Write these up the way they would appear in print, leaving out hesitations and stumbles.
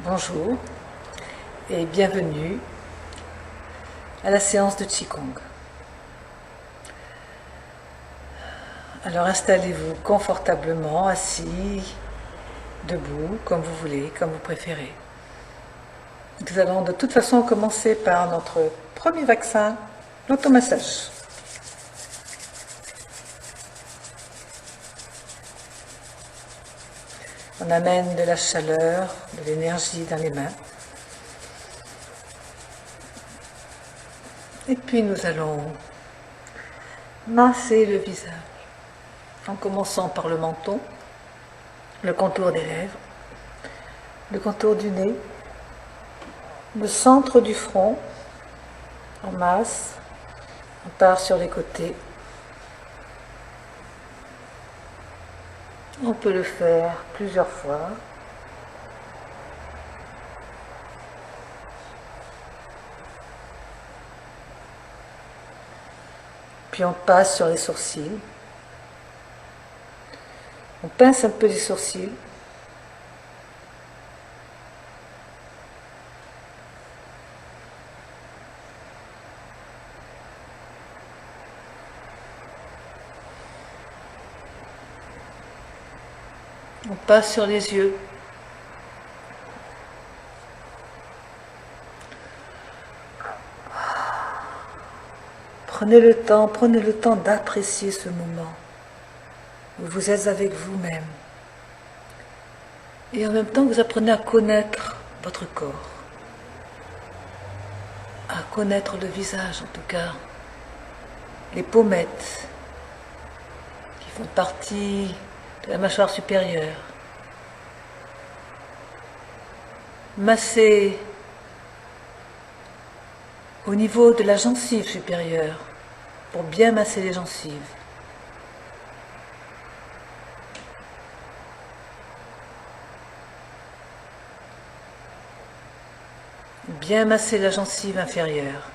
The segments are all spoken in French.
Bonjour et bienvenue à la séance de Qigong. Alors installez-vous confortablement, assis, debout, comme vous voulez, comme vous préférez. Nous allons de toute façon commencer par notre premier vaccin, l'automassage. On amène de la chaleur, de l'énergie dans les mains. Et puis nous allons masser le visage, en commençant par le menton, le contour des lèvres, le contour du nez, le centre du front. On masse, on part sur les côtés. On peut le faire plusieurs fois. Puis on passe sur les sourcils. On pince un peu les sourcils. On passe sur les yeux. Prenez le temps d'apprécier ce moment où vous êtes avec vous-même. Et en même temps, vous apprenez à connaître votre corps, à connaître le visage en tout cas, les pommettes qui font partie de la mâchoire supérieure. Massez au niveau de la gencive supérieure pour bien masser les gencives. Bien masser la gencive inférieure.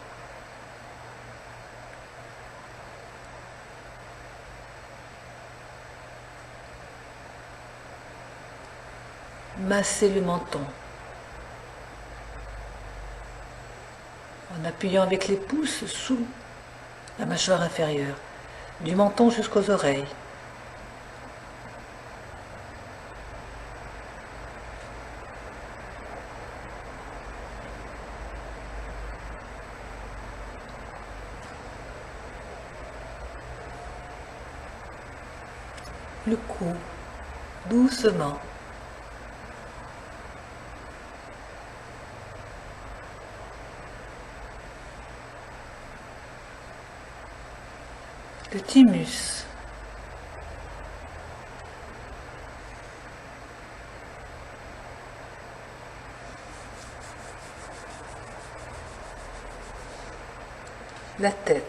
Masser le menton. En appuyant avec les pouces sous la mâchoire inférieure, du menton jusqu'aux oreilles. Le cou, doucement. Le thymus. La tête.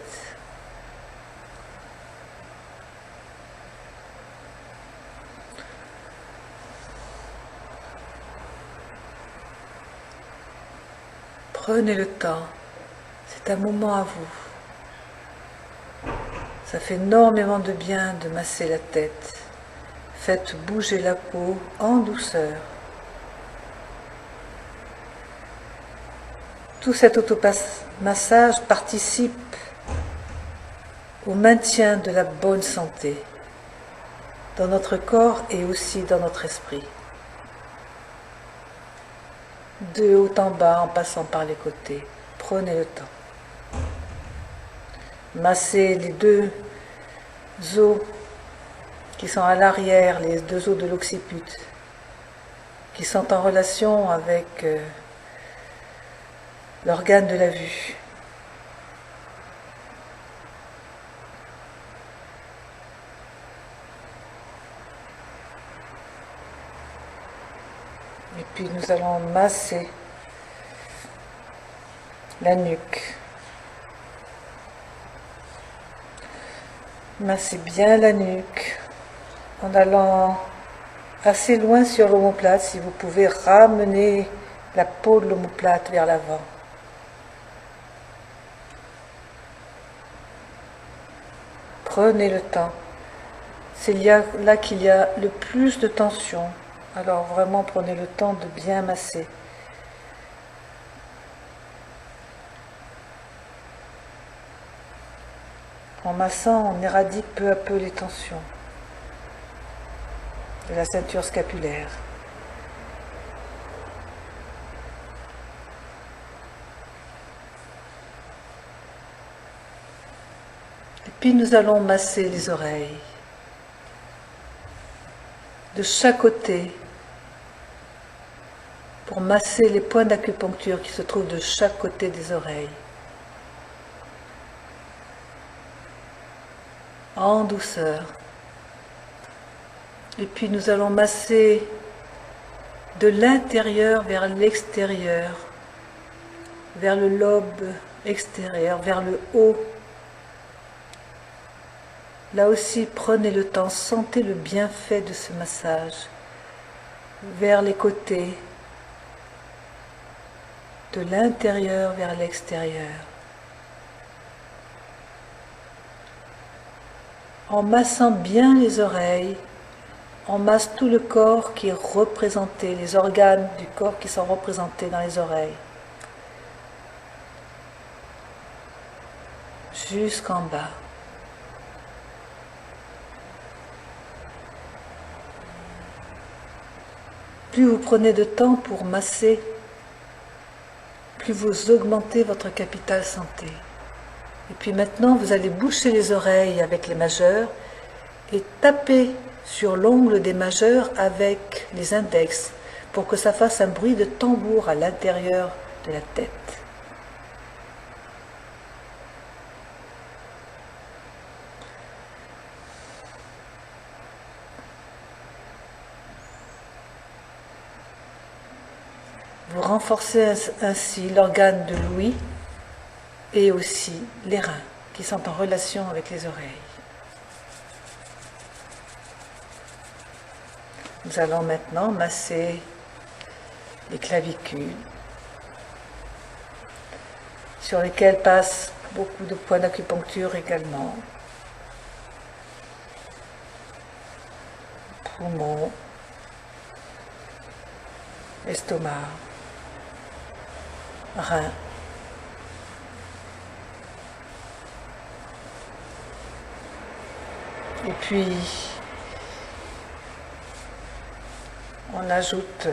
Prenez le temps, c'est un moment à vous. Ça fait énormément de bien de masser la tête. Faites bouger la peau en douceur. Tout cet automassage participe au maintien de la bonne santé dans notre corps et aussi dans notre esprit. De haut en bas en passant par les côtés. Prenez le temps. Massez les deux os qui sont à l'arrière, les deux os de l'occiput, qui sont en relation avec l'organe de la vue. Et puis nous allons masser la nuque. Massez bien la nuque en allant assez loin sur l'omoplate. Si vous pouvez ramener la peau de l'omoplate vers l'avant. Prenez le temps. C'est là qu'il y a le plus de tension. Alors vraiment prenez le temps de bien masser. En massant, on éradique peu à peu les tensions de la ceinture scapulaire. Et puis nous allons masser les oreilles de chaque côté pour masser les points d'acupuncture qui se trouvent de chaque côté des oreilles. En douceur. Et puis nous allons masser de l'intérieur vers l'extérieur, vers le lobe extérieur, vers le haut. Là aussi, prenez le temps, sentez le bienfait de ce massage, vers les côtés, de l'intérieur vers l'extérieur. En massant bien les oreilles, on masse tout le corps qui est représenté, les organes du corps qui sont représentés dans les oreilles, jusqu'en bas. Plus vous prenez de temps pour masser, plus vous augmentez votre capital santé. Et puis maintenant, vous allez boucher les oreilles avec les majeurs et taper sur l'ongle des majeurs avec les index pour que ça fasse un bruit de tambour à l'intérieur de la tête. Vous renforcez ainsi l'organe de l'ouïe et aussi les reins qui sont en relation avec les oreilles. Nous allons maintenant masser les clavicules sur lesquelles passent beaucoup de points d'acupuncture également. Poumons, estomac, reins. Et puis, on ajoute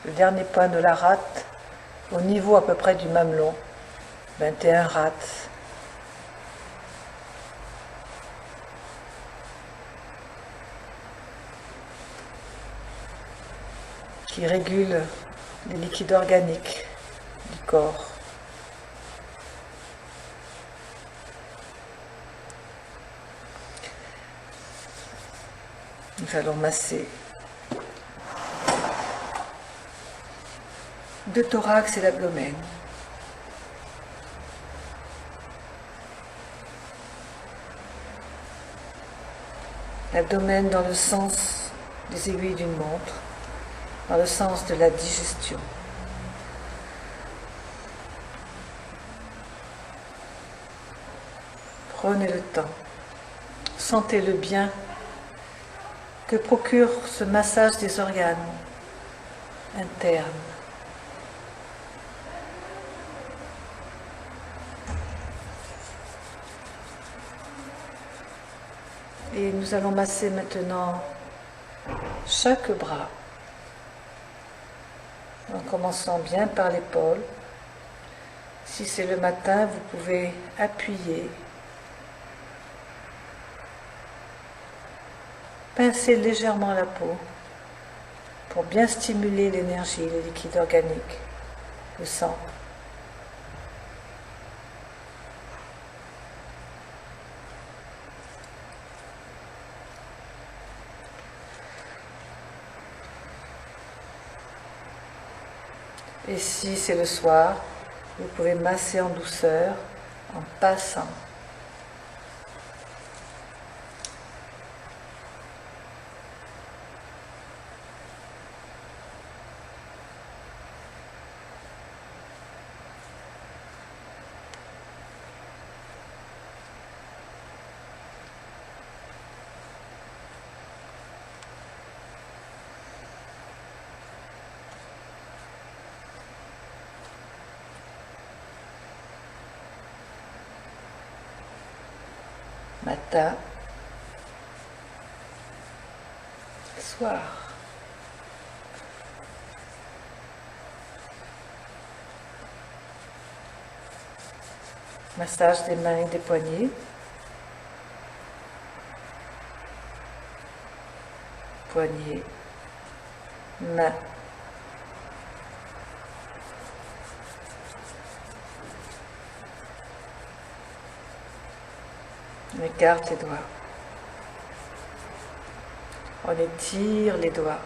le dernier point de la rate au niveau à peu près du mamelon, 21 rates. Qui régule les liquides organiques du corps. Nous allons masser le thorax et l'abdomen. L'abdomen dans le sens des aiguilles d'une montre, dans le sens de la digestion. Prenez le temps, sentez le bien que procure ce massage des organes internes. Et nous allons masser maintenant chaque bras, en commençant bien par l'épaule. Si c'est le matin, vous pouvez appuyer, pincer légèrement la peau pour bien stimuler l'énergie, les liquides organiques, le sang. Et si c'est le soir, vous pouvez masser en douceur, en passant. matin, soir. Massage des mains et des poignets. Poignets, mains. On écarte les doigts. On étire les doigts.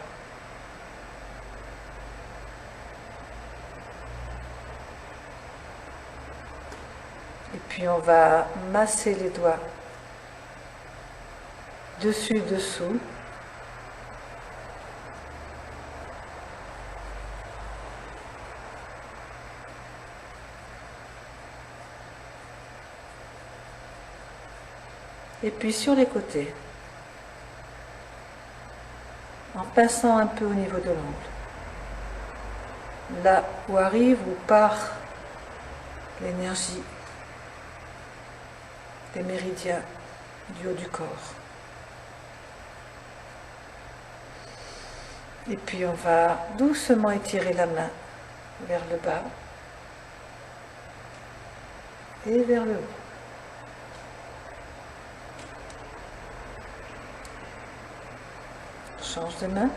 Et puis on va masser les doigts dessus, dessous. Et puis sur les côtés, en pinçant un peu au niveau de l'ongle, là où arrive ou part l'énergie des méridiens du haut du corps. Et puis on va doucement étirer la main vers le bas et vers le haut. Change de main.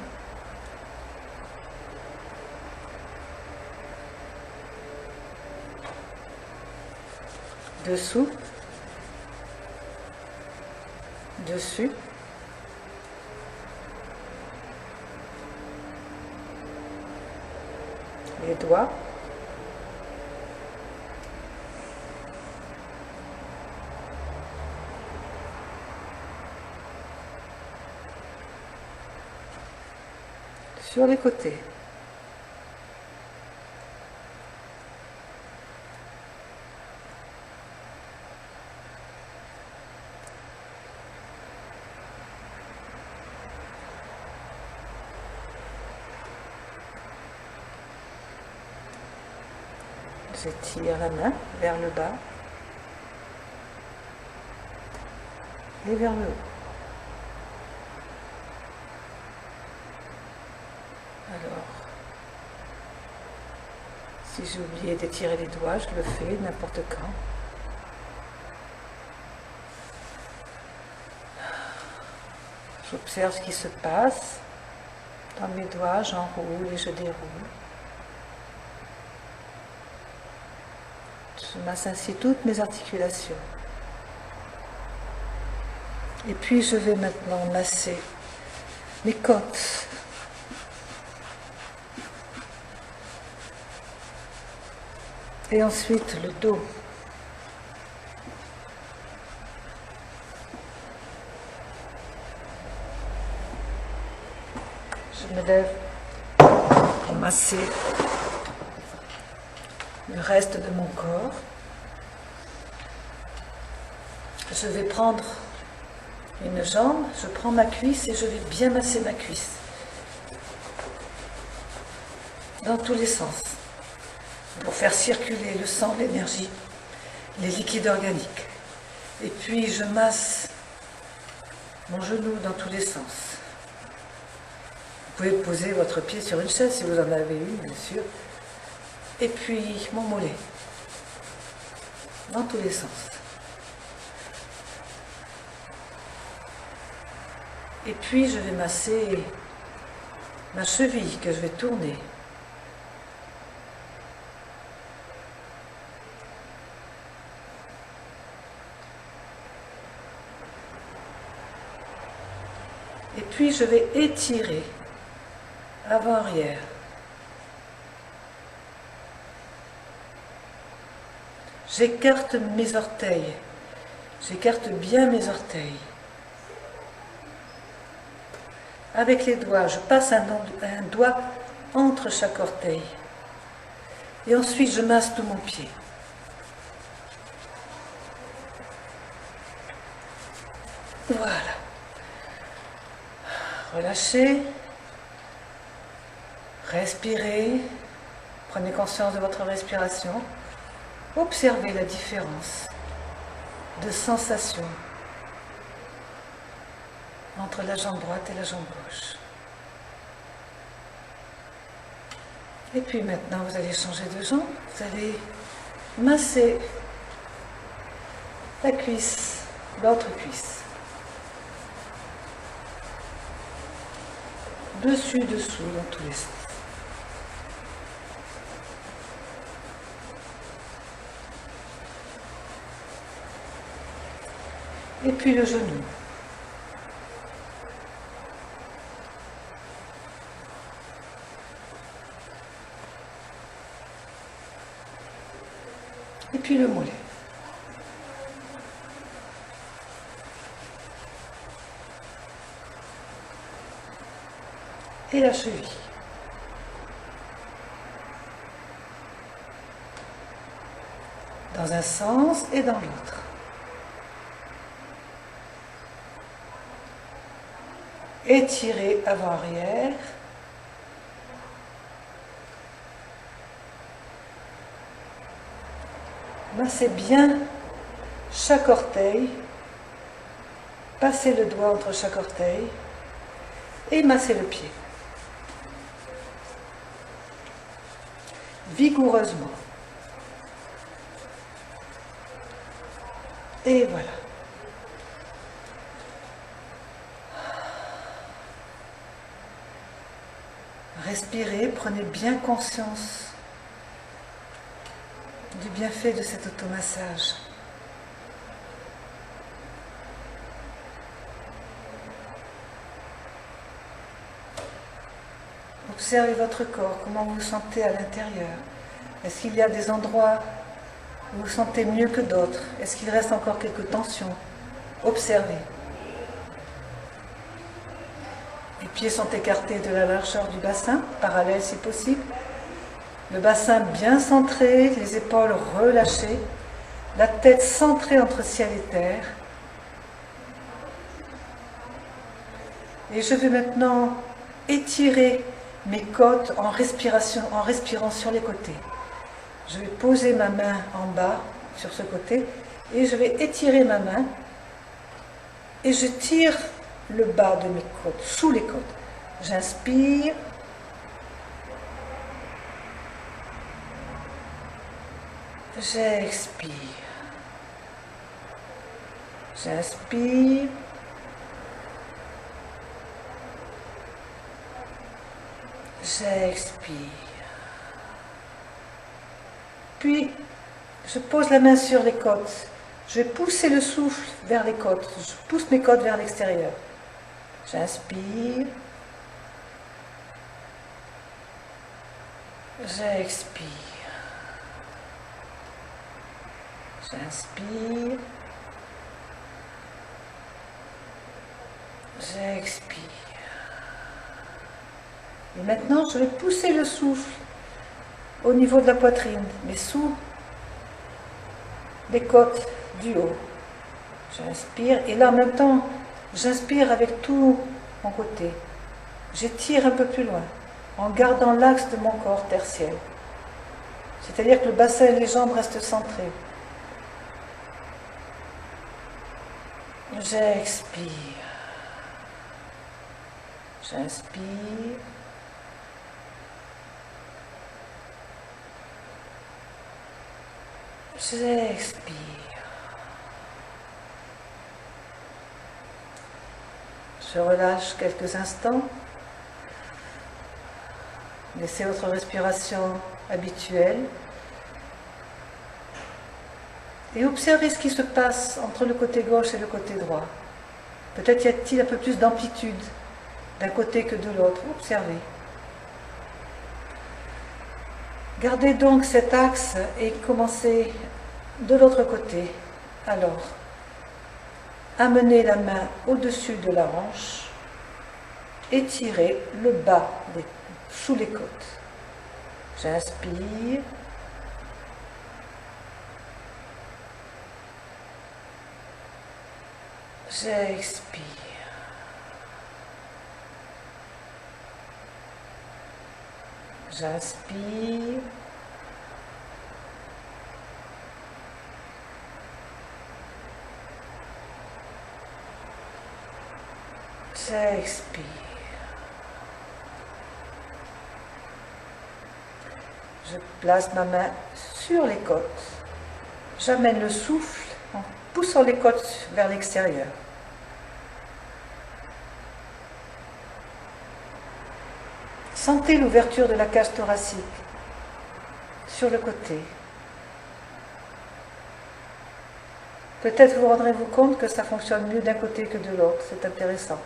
Dessous. Dessus. Les doigts. Sur les côtés. J'étire la main vers le bas et vers le haut. Alors, si j'ai oublié d'étirer les doigts, je le fais n'importe quand. J'observe ce qui se passe. Dans mes doigts, j'enroule et je déroule. Je masse ainsi toutes mes articulations. Et puis je vais maintenant masser mes côtes. Et ensuite le dos. Je me lève pour masser le reste de mon corps. Je vais prendre une jambe, je prends ma cuisse et je vais bien masser ma cuisse. Dans tous les sens. Pour faire circuler le sang, l'énergie, les liquides organiques. Et puis je masse mon genou dans tous les sens. Vous pouvez poser votre pied sur une chaise si vous en avez une, bien sûr. Et puis mon mollet, dans tous les sens. Et puis je vais masser ma cheville que je vais tourner. Et puis je vais étirer avant-arrière. J'écarte mes orteils. J'écarte bien mes orteils. Avec les doigts, je passe un doigt entre chaque orteil. Et ensuite, je masse tout mon pied. Voilà. Relâchez. Respirez. Prenez conscience de votre respiration. Observez la différence de sensations entre la jambe droite et la jambe gauche. Et puis maintenant, vous allez changer de jambe. Vous allez masser la cuisse, l'autre cuisse. Dessus, dessous, dans tous les sens. Et puis le genou. Et puis le mollet. Et la cheville. Dans un sens et dans l'autre. Étirez avant-arrière. Massez bien chaque orteil. Passez le doigt entre chaque orteil et massez le pied. Vigoureusement. Et voilà. Respirez, prenez bien conscience du bienfait de cet automassage. Observez votre corps, comment vous vous sentez à l'intérieur. Est-ce qu'il y a des endroits où vous vous sentez mieux que d'autres? Est-ce qu'il reste encore quelques tensions? Observez. Les pieds sont écartés de la largeur du bassin, parallèle si possible. Le bassin bien centré, les épaules relâchées, la tête centrée entre ciel et terre. Et je vais maintenant étirer mes côtes en respirant sur les côtés. Je vais poser ma main en bas sur ce côté et je vais étirer ma main et je tire le bas de mes côtes, sous les côtes. J'inspire. J'expire. J'inspire. J'expire. Puis, je pose la main sur les côtes. Je vais pousser le souffle vers les côtes. Je pousse mes côtes vers l'extérieur. J'inspire. J'expire. J'inspire. J'expire. Et maintenant, je vais pousser le souffle au niveau de la poitrine, mais sous les côtes du haut. J'inspire et là, en même temps, j'inspire avec tout mon côté. J'étire un peu plus loin, en gardant l'axe de mon corps tertiel. C'est-à-dire que le bassin et les jambes restent centrés. J'expire. J'inspire. J'expire. Je relâche quelques instants. Laissez votre respiration habituelle. Et observez ce qui se passe entre le côté gauche et le côté droit. Peut-être y a-t-il un peu plus d'amplitude d'un côté que de l'autre. Observez. Gardez donc cet axe et commencez de l'autre côté. Alors, amenez la main au-dessus de la hanche, étirez le bas sous les côtes. J'inspire. J'expire. J'inspire. J'expire. Je place ma main sur les côtes. J'amène le souffle en poussant les côtes vers l'extérieur. Sentez l'ouverture de la cage thoracique sur le côté. Peut-être vous rendrez-vous compte que ça fonctionne mieux d'un côté que de l'autre. C'est intéressant.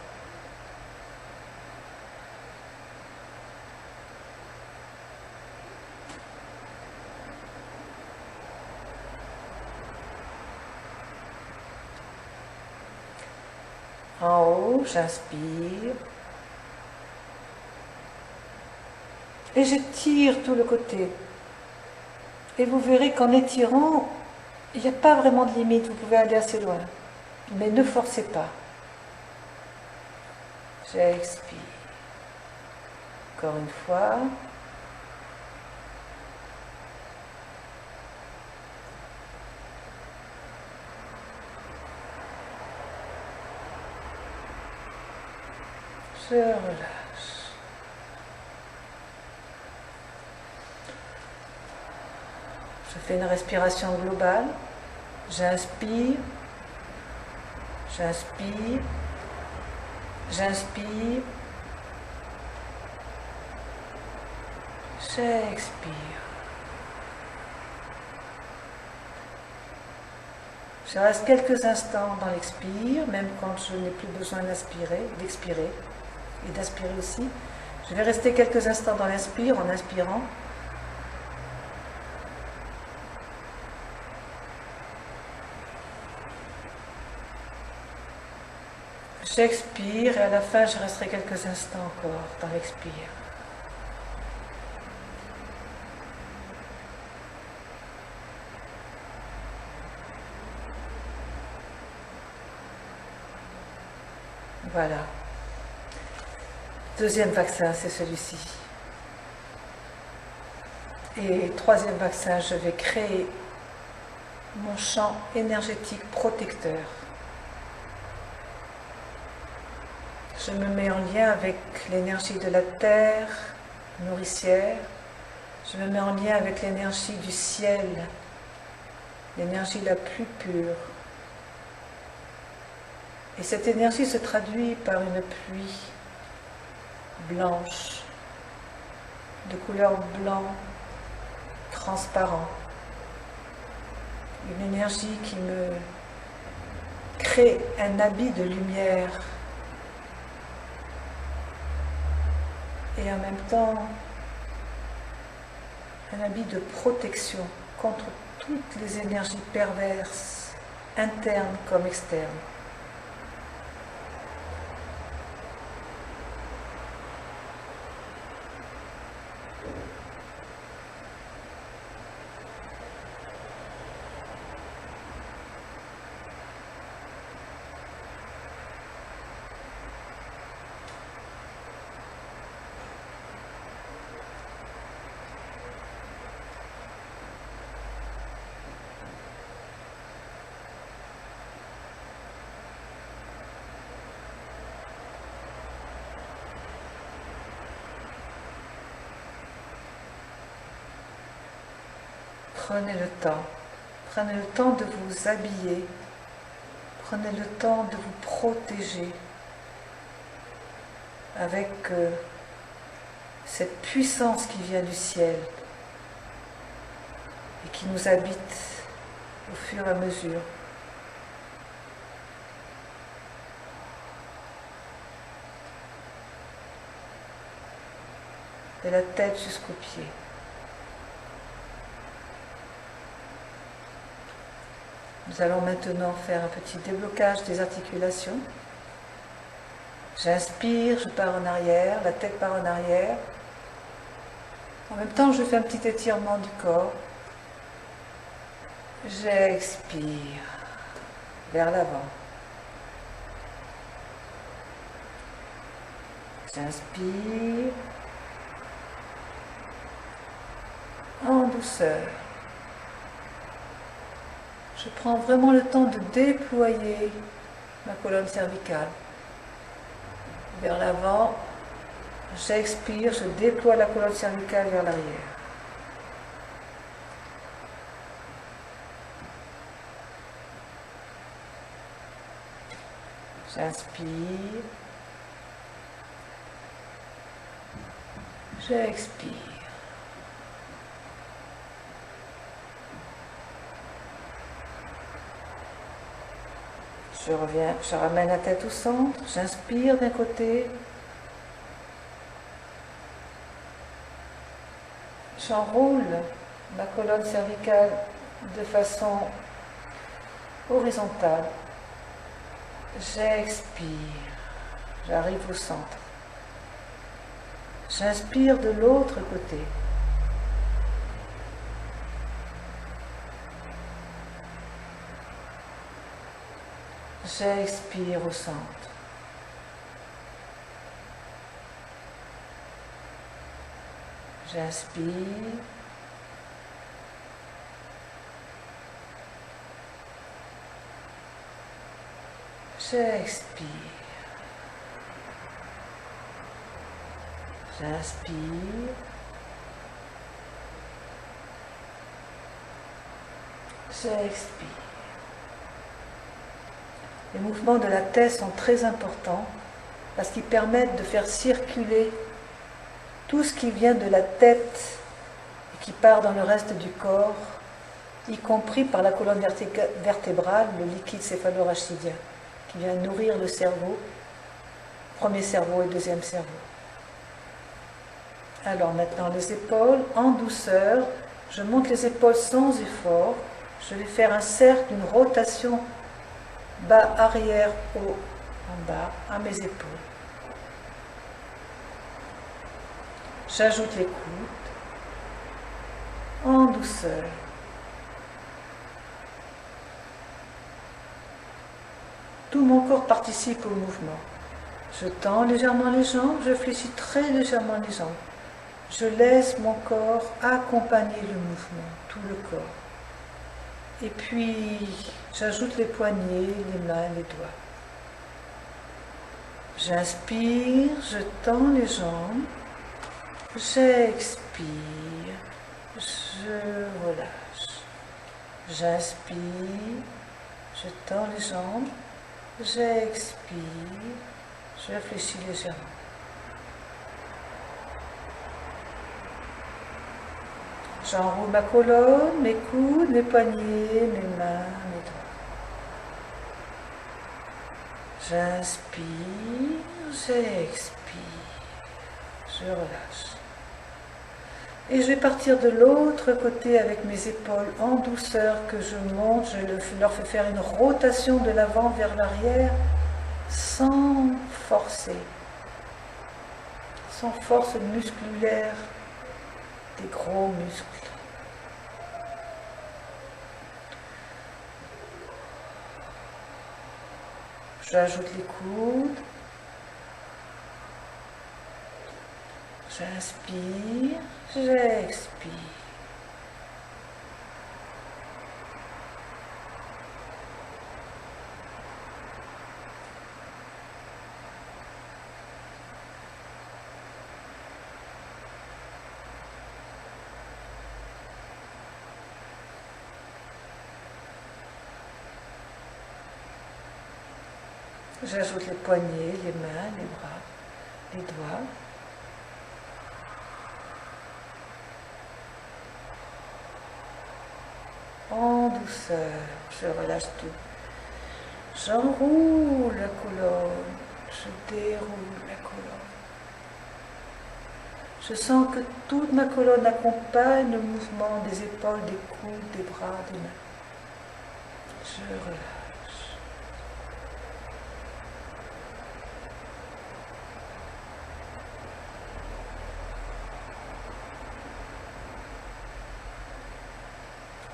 En haut, j'inspire. Et j'étire tout le côté. Et vous verrez qu'en étirant, il n'y a pas vraiment de limite, vous pouvez aller assez loin. Mais ne forcez pas. J'expire. Encore une fois. Je relâche. Je fais une respiration globale. J'inspire, j'inspire, j'inspire, j'expire. Je reste quelques instants dans l'expire, même quand je n'ai plus besoin d'expirer et d'inspirer aussi. Je vais rester quelques instants dans l'inspire en inspirant. J'expire et à la fin je resterai quelques instants encore dans l'expire. Voilà. Deuxième vaccin, c'est celui-ci. Et troisième vaccin, je vais créer mon champ énergétique protecteur. Je me mets en lien avec l'énergie de la terre nourricière. Je me mets en lien avec l'énergie du ciel, l'énergie la plus pure. Et cette énergie se traduit par une pluie blanche, de couleur blanc, transparent. Une énergie qui me crée un habit de lumière et en même temps un habit de protection contre toutes les énergies perverses, internes comme externes. Prenez le temps de vous habiller, prenez le temps de vous protéger avec cette puissance qui vient du ciel et qui nous habite au fur et à mesure. De la tête jusqu'aux pieds. Nous allons maintenant faire un petit déblocage des articulations. J'inspire, je pars en arrière, la tête part en arrière. En même temps, je fais un petit étirement du corps. J'expire vers l'avant. J'inspire en douceur. Je prends vraiment le temps de déployer ma colonne cervicale. vers l'avant. J'expire, je déploie la colonne cervicale vers l'arrière. J'inspire. J'expire. Je reviens, je ramène la tête au centre, j'inspire d'un côté. J'enroule ma colonne cervicale de façon horizontale. J'expire, j'arrive au centre. J'inspire de l'autre côté. J'expire au centre. J'inspire. J'expire. J'inspire. J'expire. Les mouvements de la tête sont très importants parce qu'ils permettent de faire circuler tout ce qui vient de la tête et qui part dans le reste du corps, y compris par la colonne vertébrale, le liquide céphalorachidien, qui vient nourrir le cerveau, premier cerveau et deuxième cerveau. Alors maintenant les épaules en douceur, je monte les épaules sans effort, je vais faire un cercle, une rotation bas, arrière, haut, en bas, à mes épaules. J'ajoute les coudes en douceur. Tout mon corps participe au mouvement. Je tends légèrement les jambes, je fléchis très légèrement les jambes. Je laisse mon corps accompagner le mouvement, tout le corps. Et puis, j'ajoute les poignets, les mains, les doigts. J'inspire, je tends les jambes. J'expire, je relâche. J'inspire, je tends les jambes. J'expire, je fléchis légèrement. J'enroule ma colonne, mes coudes, mes poignets, mes mains, mes doigts. J'inspire, j'expire, je relâche. Et je vais partir de l'autre côté avec mes épaules en douceur que je monte, je leur fais faire une rotation de l'avant vers l'arrière sans forcer, sans force musculaire des gros muscles. J'ajoute les coudes. J'inspire, j'expire. J'ajoute les poignets, les mains, les bras, les doigts. En douceur, je relâche tout. J'enroule la colonne, je déroule la colonne. Je sens que toute ma colonne accompagne le mouvement des épaules, des coudes, des bras, des mains. Je relâche.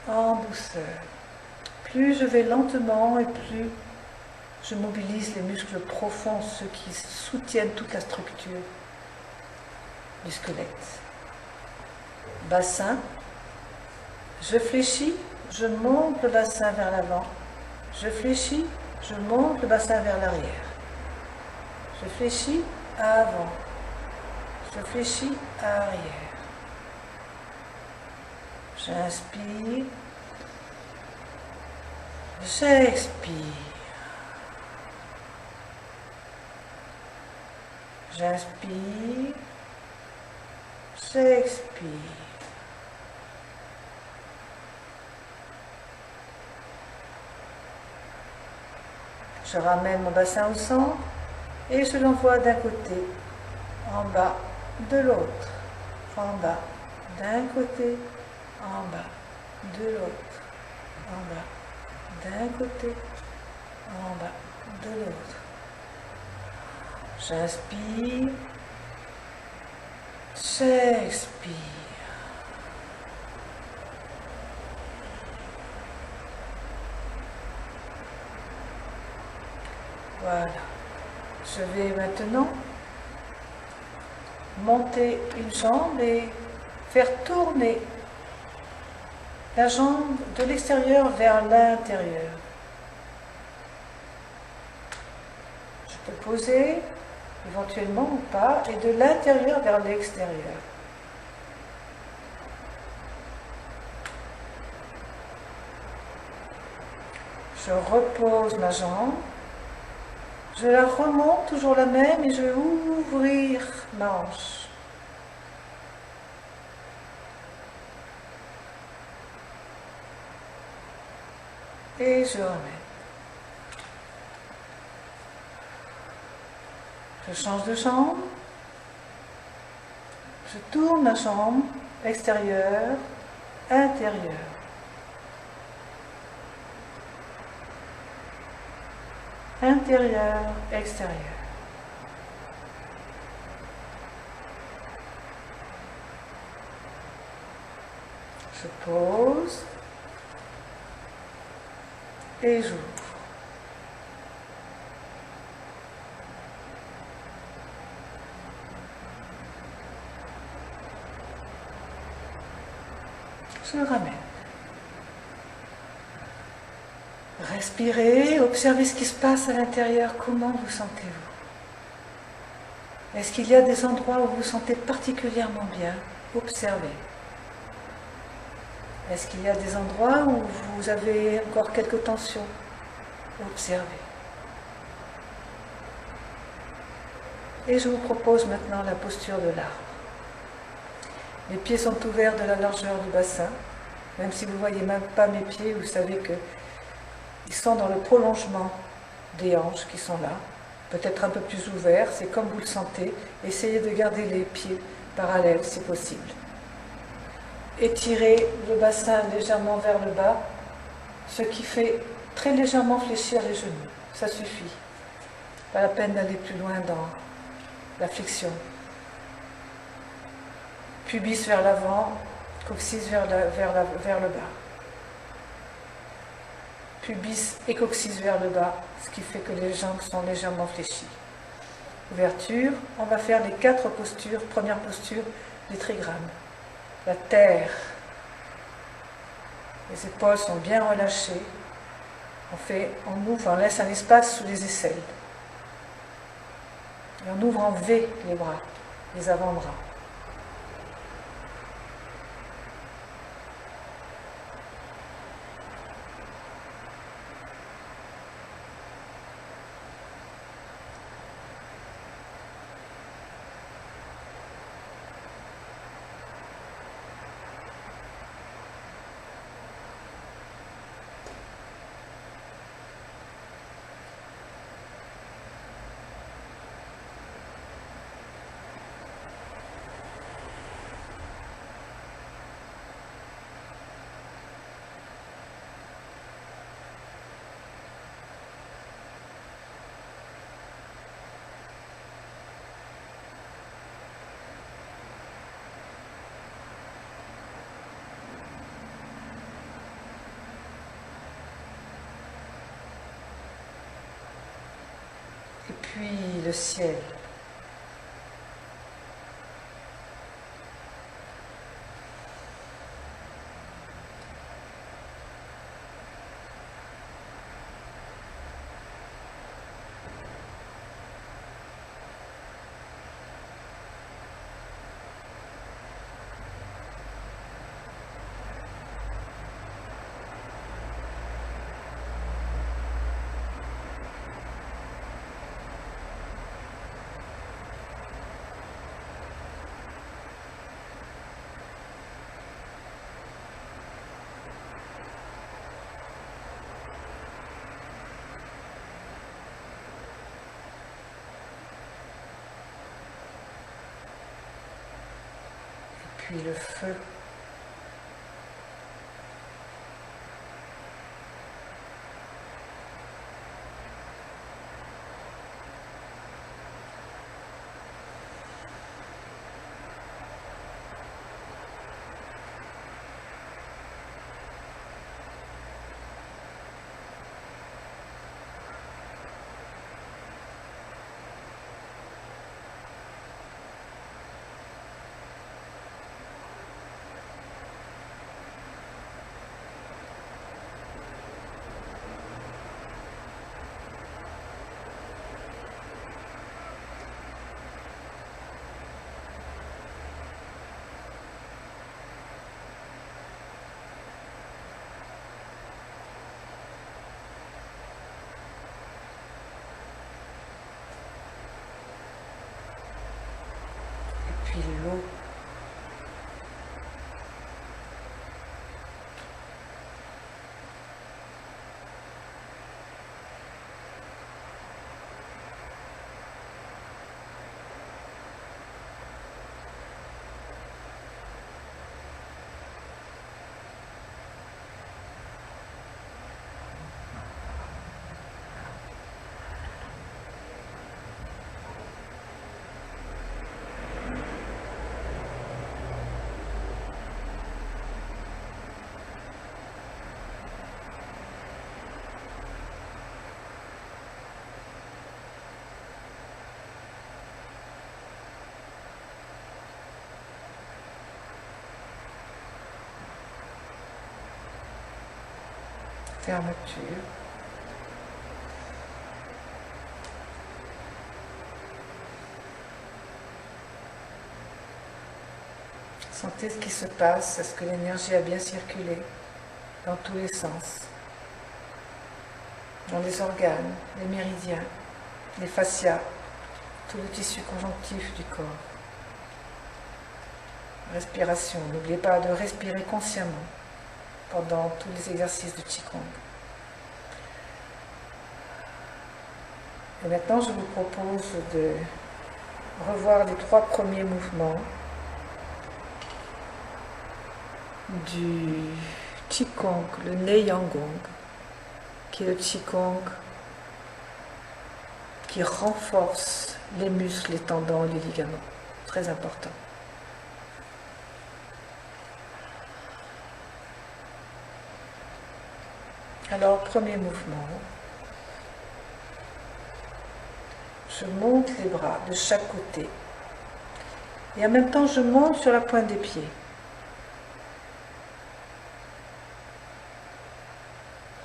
En douceur. Plus je vais lentement et plus je mobilise les muscles profonds, ceux qui soutiennent toute la structure du squelette. Bassin. Je fléchis, je monte le bassin vers l'avant. Je fléchis, je monte le bassin vers l'arrière. Je fléchis avant. Je fléchis arrière. J'inspire. J'expire. J'inspire. J'expire. Je ramène mon bassin au centre et je l'envoie d'un côté, en bas de l'autre, en bas d'un côté, en bas de l'autre, en bas d'un côté, en bas de l'autre. J'inspire, j'expire. Voilà. Je vais maintenant monter une jambe et faire tourner la jambe de l'extérieur vers l'intérieur. Je peux poser éventuellement ou pas, et de l'intérieur vers l'extérieur. Je repose ma jambe. Je la remonte, toujours la même, et je vais ouvrir ma hanche. Et je remets. Je change de jambe. Je tourne ma jambe extérieure, intérieure. Intérieur, extérieur. Je pose et j'ouvre. Je ramène. Respirez, observez ce qui se passe à l'intérieur. Comment vous sentez-vous? Est-ce qu'il y a des endroits où vous vous sentez particulièrement bien? Observez. Est-ce qu'il y a des endroits où vous avez encore quelques tensions? Observez. Et je vous propose maintenant la posture de l'arbre. Les pieds sont ouverts de la largeur du bassin. Même si vous ne voyez même pas mes pieds, vous savez qu'ils sont dans le prolongement des hanches qui sont là. Peut-être un peu plus ouverts, c'est comme vous le sentez. Essayez de garder les pieds parallèles si possible. Étirez le bassin légèrement vers le bas, ce qui fait très légèrement fléchir les genoux. Ça suffit. Pas la peine d'aller plus loin dans la flexion. Pubis vers l'avant, coccyx vers le bas. Pubis et coccyx vers le bas, ce qui fait que les jambes sont légèrement fléchies. Ouverture, on va faire les 4 postures. Première posture, les trigrammes. La terre. Les épaules sont bien relâchées. On ouvre, on laisse un espace sous les aisselles. Et on ouvre en V les bras, les avant-bras. Et puis le ciel. puis le feu. Puis l'eau. Fermeture. Sentez ce qui se passe, est-ce que l'énergie a bien circulé dans tous les sens, dans les organes, les méridiens, les fascias, tout le tissu conjonctif du corps. Respiration, n'oubliez pas de respirer consciemment pendant tous les exercices de Qigong. Et maintenant, je vous propose de revoir les 3 premiers mouvements du Qigong, le Neiyangong, qui est le Qigong qui renforce les muscles, les tendons et les ligaments. Très important. Alors, premier mouvement. Je monte les bras de chaque côté. Et en même temps, je monte sur la pointe des pieds.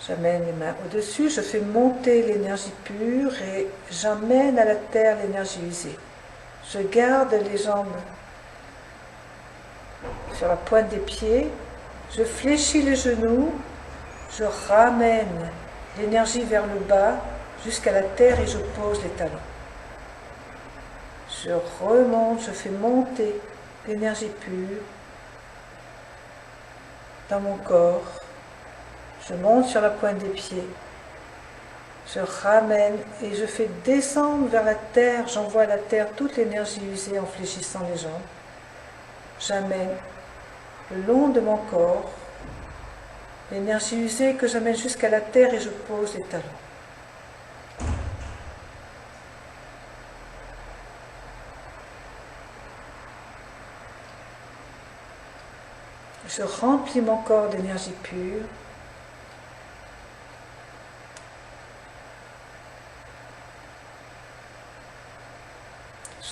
J'amène les mains au-dessus, je fais monter l'énergie pure et j'emmène à la terre l'énergie usée. Je garde les jambes sur la pointe des pieds, je fléchis les genoux, je ramène l'énergie vers le bas jusqu'à la terre et je pose les talons. Je remonte, je fais monter l'énergie pure dans mon corps. Je monte sur la pointe des pieds. Je ramène et je fais descendre vers la terre. J'envoie à la terre toute l'énergie usée en fléchissant les jambes. J'amène le long de mon corps l'énergie usée que j'amène jusqu'à la terre et je pose les talons. Je remplis mon corps d'énergie pure.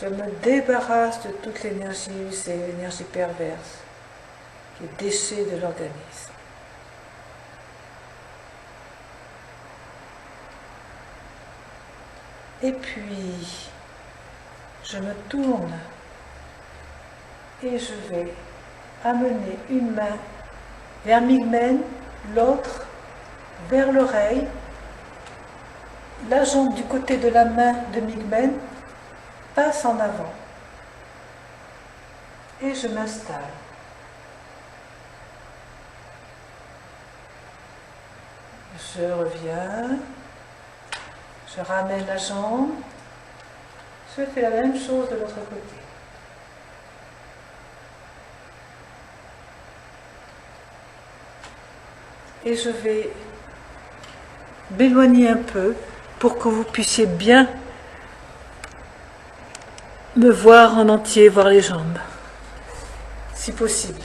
Je me débarrasse de toute l'énergie usée, l'énergie perverse, les déchets de l'organisme. Et puis, je me tourne et je vais amener une main vers Migmen, l'autre vers l'oreille, la jambe du côté de la main de Migmen passe en avant et je m'installe. Je reviens, je ramène la jambe, je fais la même chose de l'autre côté. et je vais m'éloigner un peu pour que vous puissiez bien me voir en entier, voir les jambes, si possible.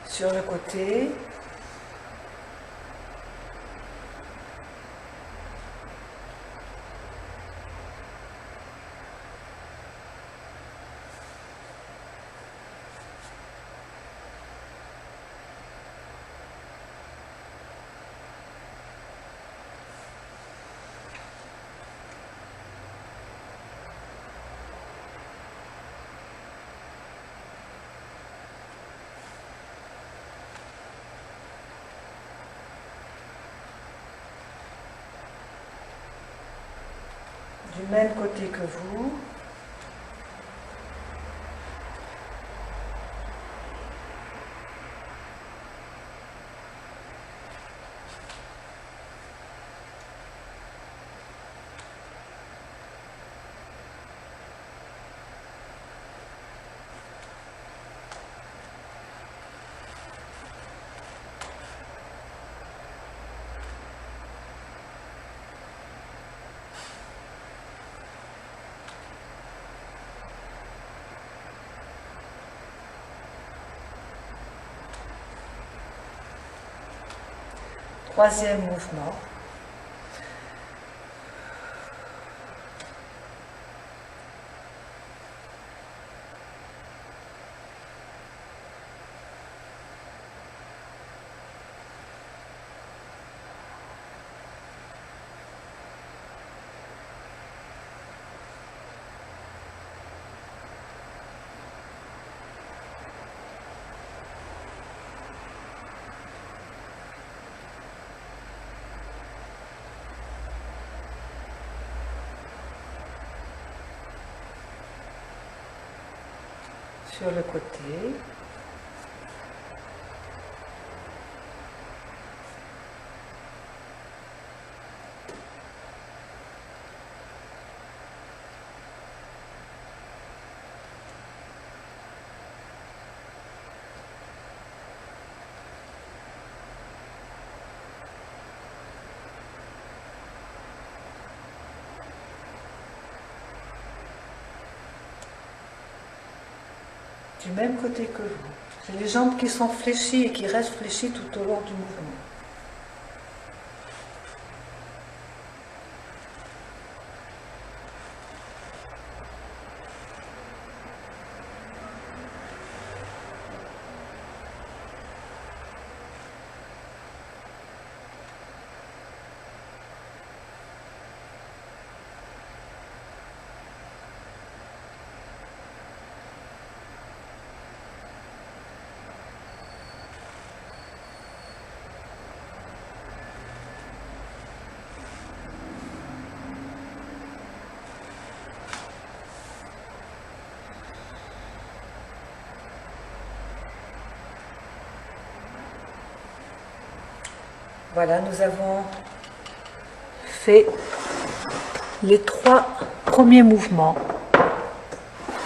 Sur le côté. Du même côté que vous. Troisième mouvement. Sur le côté. Du même côté que vous. J'ai les jambes qui sont fléchies et qui restent fléchies tout au long du mouvement. Voilà, nous avons fait les 3 premiers mouvements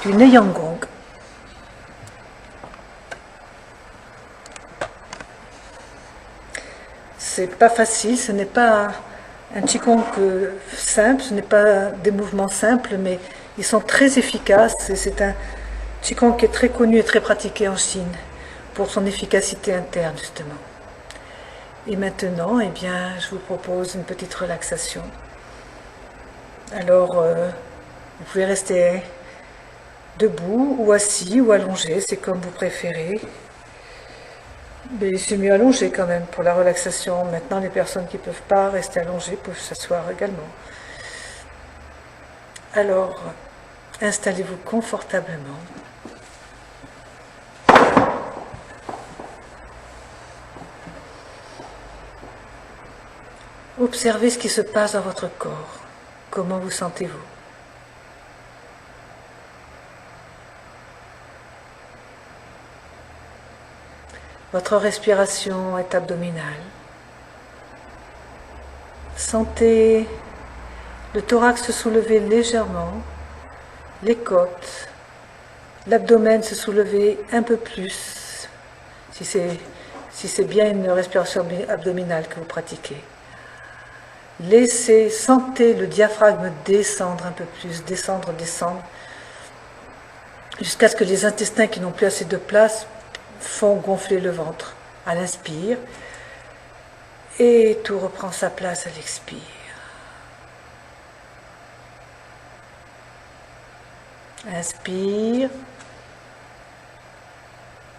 du Neiyang-gong. C'est pas facile, ce n'est pas un Qigong simple, ce n'est pas des mouvements simples, mais ils sont très efficaces et c'est un Qigong qui est très connu et très pratiqué en Chine pour son efficacité interne justement. Et maintenant, eh bien, je vous propose une petite relaxation. Alors, vous pouvez rester debout ou assis ou allongé, c'est comme vous préférez. Mais c'est mieux allongé quand même pour la relaxation. Maintenant, les personnes qui ne peuvent pas rester allongées peuvent s'asseoir également. Alors, installez-vous confortablement. Observez ce qui se passe dans votre corps. Comment vous sentez-vous? Votre respiration est abdominale. Sentez le thorax se soulever légèrement, les côtes, l'abdomen se soulever un peu plus, si c'est bien une respiration abdominale que vous pratiquez. Sentez le diaphragme descendre un peu plus, descendre, jusqu'à ce que les intestins qui n'ont plus assez de place font gonfler le ventre à l'inspire et tout reprend sa place à l'expire. Inspire.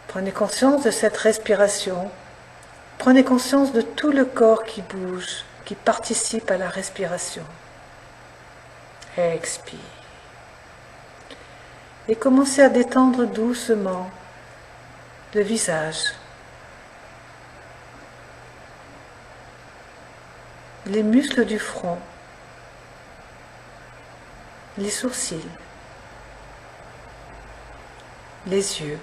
Prenez conscience de cette respiration. Prenez conscience de tout le corps qui bouge, qui participe à la respiration. Expire. Et commencez à détendre doucement le visage, les muscles du front, les sourcils, les yeux,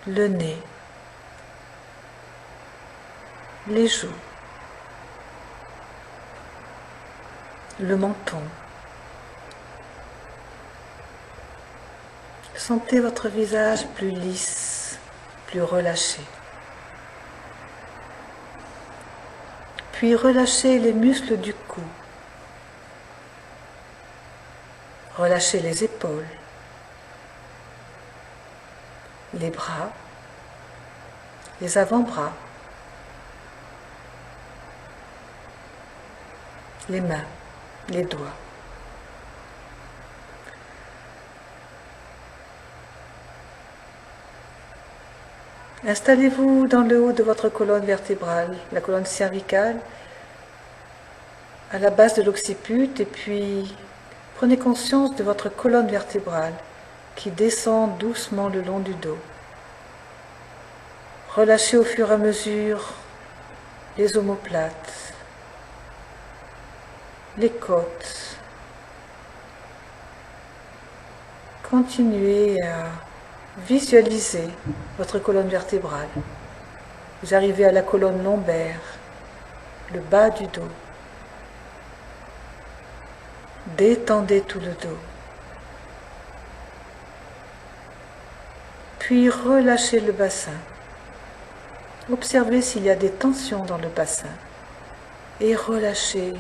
le nez, les joues, le menton. Sentez votre visage plus lisse, plus relâché. Puis relâchez les muscles du cou. Relâchez les épaules, les bras, les avant-bras, les mains, les doigts. Installez-vous dans le haut de votre colonne vertébrale, la colonne cervicale, à la base de l'occiput, et puis prenez conscience de votre colonne vertébrale qui descend doucement le long du dos. Relâchez au fur et à mesure les omoplates, les côtes. Continuez à visualiser votre colonne vertébrale. Vous arrivez à la colonne lombaire, le bas du dos. Détendez tout le dos. Puis relâchez le bassin. Observez s'il y a des tensions dans le bassin. Et relâchez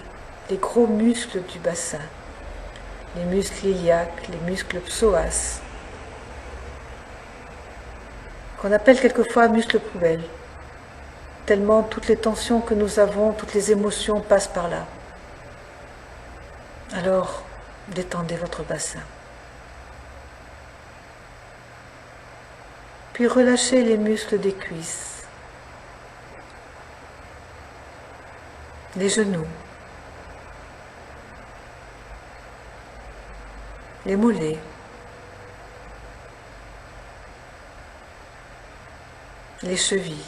les gros muscles du bassin. Les muscles iliaques, les muscles psoas. Qu'on appelle quelquefois muscles poubelles. Tellement toutes les tensions que nous avons, toutes les émotions passent par là. Alors, détendez votre bassin. Puis relâchez les muscles des cuisses, les genoux, les mollets, les chevilles,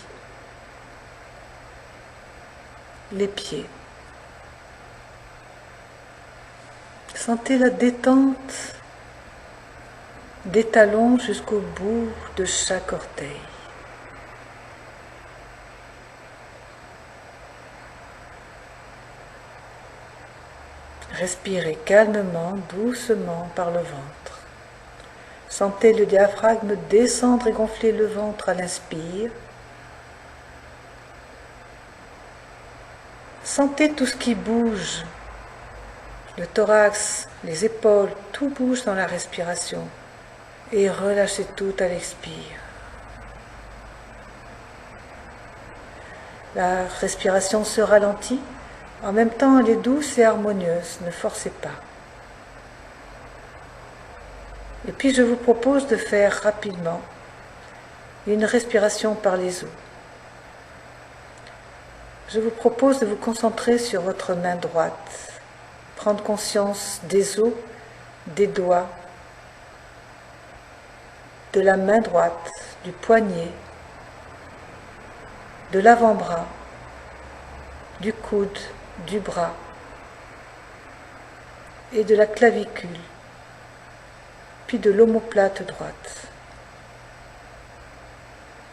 les pieds. Sentez la détente des talons jusqu'au bout de chaque orteil. Respirez calmement, doucement par le ventre. Sentez le diaphragme descendre et gonfler le ventre à l'inspire. Sentez tout ce qui bouge. Le thorax, les épaules, tout bouge dans la respiration. Et relâchez tout à l'expire. La respiration se ralentit. En même temps, elle est douce et harmonieuse. Ne forcez pas. Et puis, je vous propose de faire rapidement une respiration par les os. Je vous propose de vous concentrer sur votre main droite, prendre conscience des os, des doigts, de la main droite, du poignet, de l'avant-bras, du coude, du bras et de la clavicule, puis de l'omoplate droite.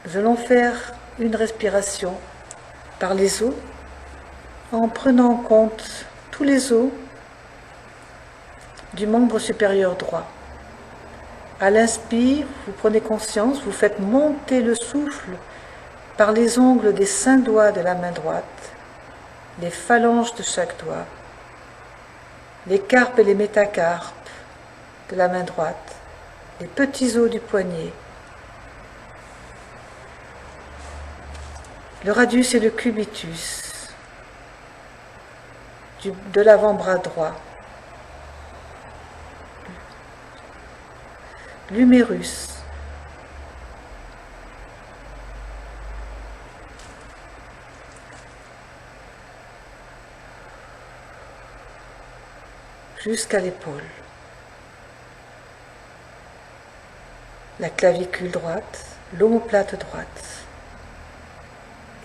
Nous allons faire une respiration par les os en prenant en compte tous les os du membre supérieur droit. À l'inspire, vous prenez conscience, vous faites monter le souffle par les ongles des 5 doigts de la main droite, les phalanges de chaque doigt, les carpes et les métacarpes de la main droite, les petits os du poignet, le radius et le cubitus de l'avant-bras droit, l'humérus, jusqu'à l'épaule, la clavicule droite, l'omoplate droite,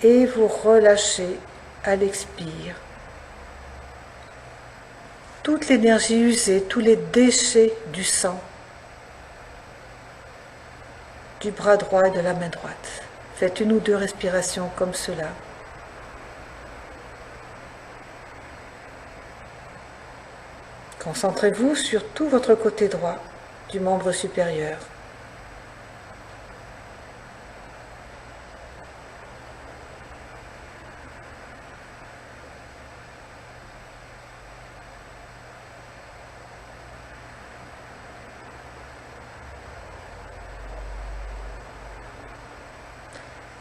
et vous relâchez à l'expire toute l'énergie usée, tous les déchets du sang du bras droit et de la main droite. Faites 1 ou 2 respirations comme cela. Concentrez-vous sur tout votre côté droit du membre supérieur.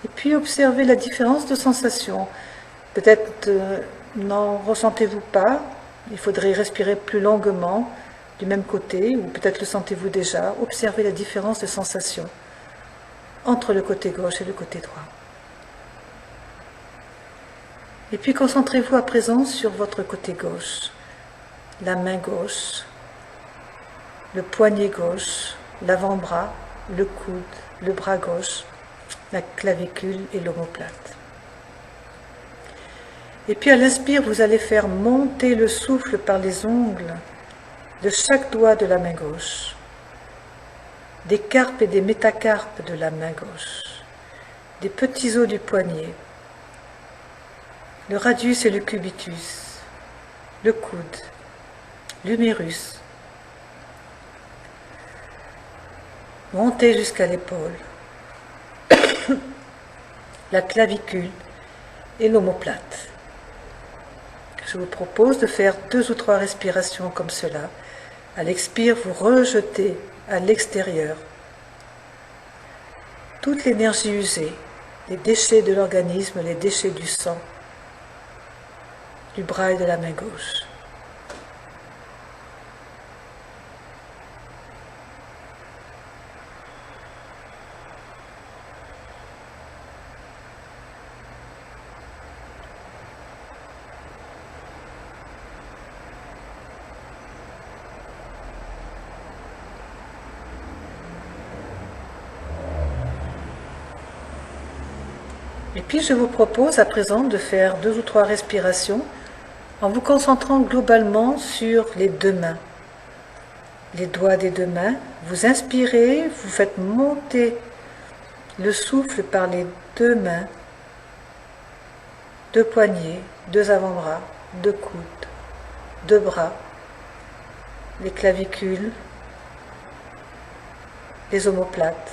Et puis observez la différence de sensation. Peut-être n'en ressentez-vous pas, il faudrait respirer plus longuement du même côté, ou peut-être le sentez-vous déjà. Observez la différence de sensation entre le côté gauche et le côté droit. Et puis concentrez-vous à présent sur votre côté gauche, la main gauche, le poignet gauche, l'avant-bras, le coude, le bras gauche, la clavicule et l'omoplate. Et puis à l'inspire, vous allez faire monter le souffle par les ongles de chaque doigt de la main gauche, des carpes et des métacarpes de la main gauche, des petits os du poignet, le radius et le cubitus, le coude, l'humérus. Montez jusqu'à l'épaule, la clavicule et l'omoplate. Je vous propose de faire 2 ou 3 respirations comme cela. À l'expire, vous rejetez à l'extérieur toute l'énergie usée, les déchets de l'organisme, les déchets du sang, du bras et de la main gauche. Et puis je vous propose à présent de faire 2 ou 3 respirations en vous concentrant globalement sur les 2 mains. Les doigts des 2 mains, vous inspirez, vous faites monter le souffle par les 2 mains, 2 poignets, 2 avant-bras, 2 coudes, 2 bras, les clavicules, les omoplates.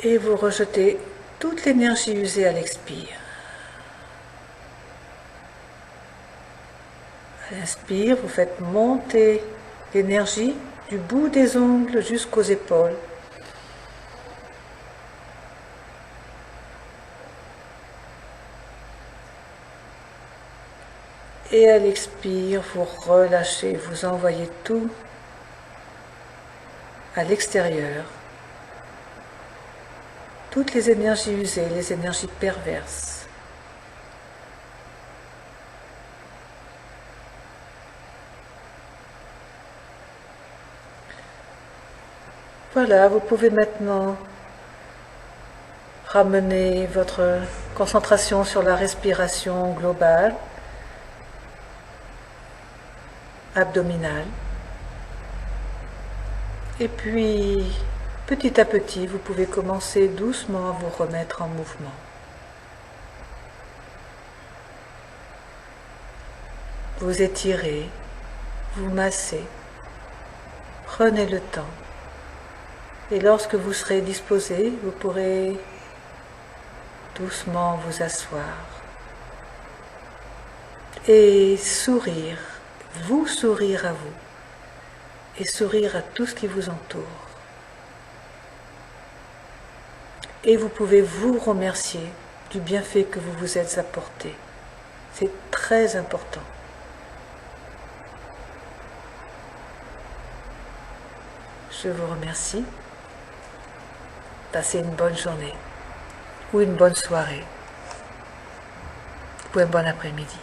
Et vous rejetez toute l'énergie usée à l'expire. À l'inspire, vous faites monter l'énergie du bout des ongles jusqu'aux épaules. Et à l'expire, vous relâchez, vous envoyez tout à l'extérieur. Toutes les énergies usées, les énergies perverses. Voilà, vous pouvez maintenant ramener votre concentration sur la respiration globale, abdominale. Et puis, petit à petit, vous pouvez commencer doucement à vous remettre en mouvement. Vous étirez, vous massez, prenez le temps. Et lorsque vous serez disposé, vous pourrez doucement vous asseoir et sourire, vous sourire à vous et sourire à tout ce qui vous entoure. Et vous pouvez vous remercier du bienfait que vous vous êtes apporté. C'est très important. Je vous remercie. Passez une bonne journée ou une bonne soirée ou un bon après-midi.